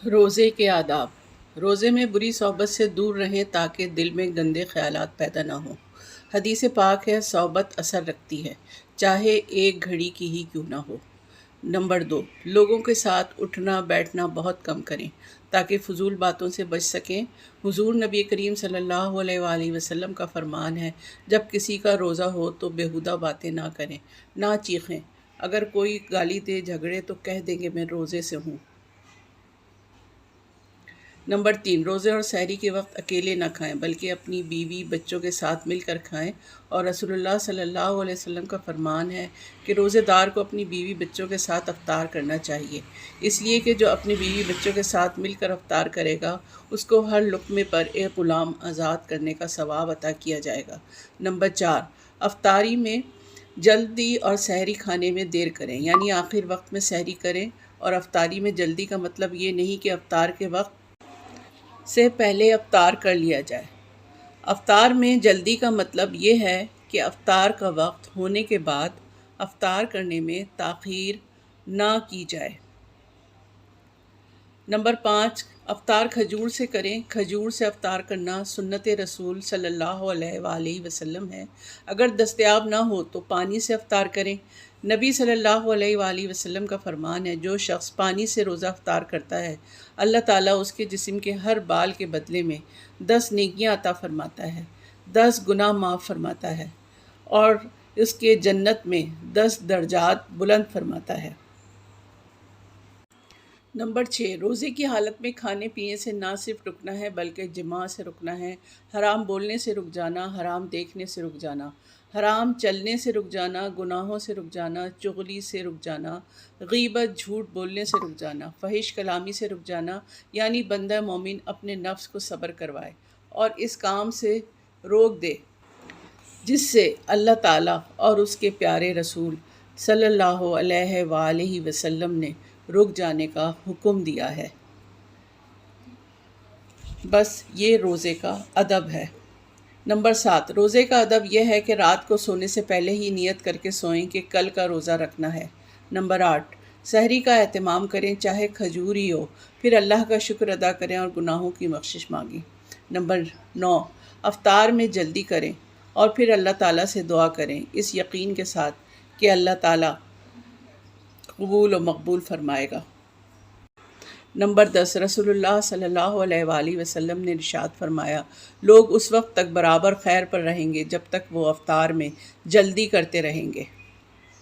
روزے کے آداب۔ روزے میں بری صحبت سے دور رہیں تاکہ دل میں گندے خیالات پیدا نہ ہوں۔ حدیث پاک ہے، صحبت اثر رکھتی ہے، چاہے ایک گھڑی کی ہی کیوں نہ ہو۔ نمبر 2، لوگوں کے ساتھ اٹھنا بیٹھنا بہت کم کریں تاکہ فضول باتوں سے بچ سکیں۔ حضور نبی کریم صلی اللہ علیہ وآلہ وسلم کا فرمان ہے، جب کسی کا روزہ ہو تو بیہودہ باتیں نہ کریں، نہ چیخیں۔ اگر کوئی گالی دے جھگڑے تو کہہ دیں کہ میں روزے سے ہوں۔ نمبر 3، روزے اور سحری کے وقت اکیلے نہ کھائیں بلکہ اپنی بیوی بچوں کے ساتھ مل کر کھائیں، اور رسول اللہ صلی اللہ علیہ وسلم کا فرمان ہے کہ روزے دار کو اپنی بیوی بچوں کے ساتھ افطار کرنا چاہیے، اس لیے کہ جو اپنی بیوی بچوں کے ساتھ مل کر افطار کرے گا اس کو ہر لقمے پر ایک غلام آزاد کرنے کا ثواب عطا کیا جائے گا۔ نمبر 4، افطاری میں جلدی اور سحری کھانے میں دیر کریں، یعنی آخر وقت میں سحری کریں، اور افطاری میں جلدی کا مطلب یہ نہیں کہ افطار کے وقت سے پہلے افطار کر لیا جائے۔ افطار میں جلدی کا مطلب یہ ہے کہ افطار کا وقت ہونے کے بعد افطار کرنے میں تاخیر نہ کی جائے۔ نمبر 5، افطار کھجور سے کریں۔ کھجور سے افطار کرنا سنت رسول صلی اللہ علیہ وآلہ وسلم ہے۔ اگر دستیاب نہ ہو تو پانی سے افطار کریں۔ نبی صلی اللہ علیہ وآلہ وسلم کا فرمان ہے، جو شخص پانی سے روزہ افطار کرتا ہے، اللہ تعالیٰ اس کے جسم کے ہر بال کے بدلے میں 10 نیکیاں عطا فرماتا ہے، 10 گناہ معاف فرماتا ہے، اور اس کے جنت میں 10 درجات بلند فرماتا ہے۔ نمبر 6، روزے کی حالت میں کھانے پینے سے نہ صرف رکنا ہے بلکہ جماع سے رکنا ہے، حرام بولنے سے رک جانا، حرام دیکھنے سے رک جانا، حرام چلنے سے رک جانا، گناہوں سے رک جانا، چغلی سے رک جانا، غیبت جھوٹ بولنے سے رک جانا، فحش کلامی سے رک جانا، یعنی بندہ مومن اپنے نفس کو صبر کروائے اور اس کام سے روک دے جس سے اللہ تعالیٰ اور اس کے پیارے رسول صلی اللہ علیہ وآلہ وسلم نے رک جانے کا حکم دیا ہے۔ بس یہ روزے کا ادب ہے۔ نمبر 7، روزے کا ادب یہ ہے کہ رات کو سونے سے پہلے ہی نیت کر کے سوئیں کہ کل کا روزہ رکھنا ہے۔ نمبر 8، سحری کا اہتمام کریں، چاہے کھجور ہی ہو، پھر اللہ کا شکر ادا کریں اور گناہوں کی بخشش مانگیں۔ نمبر 9، افطار میں جلدی کریں اور پھر اللہ تعالیٰ سے دعا کریں، اس یقین کے ساتھ کہ اللہ تعالیٰ قبول و مقبول فرمائے گا۔ نمبر 10، رسول اللہ صلی اللہ علیہ وآلہ وسلم نے ارشاد فرمایا، لوگ اس وقت تک برابر خیر پر رہیں گے جب تک وہ افطار میں جلدی کرتے رہیں گے۔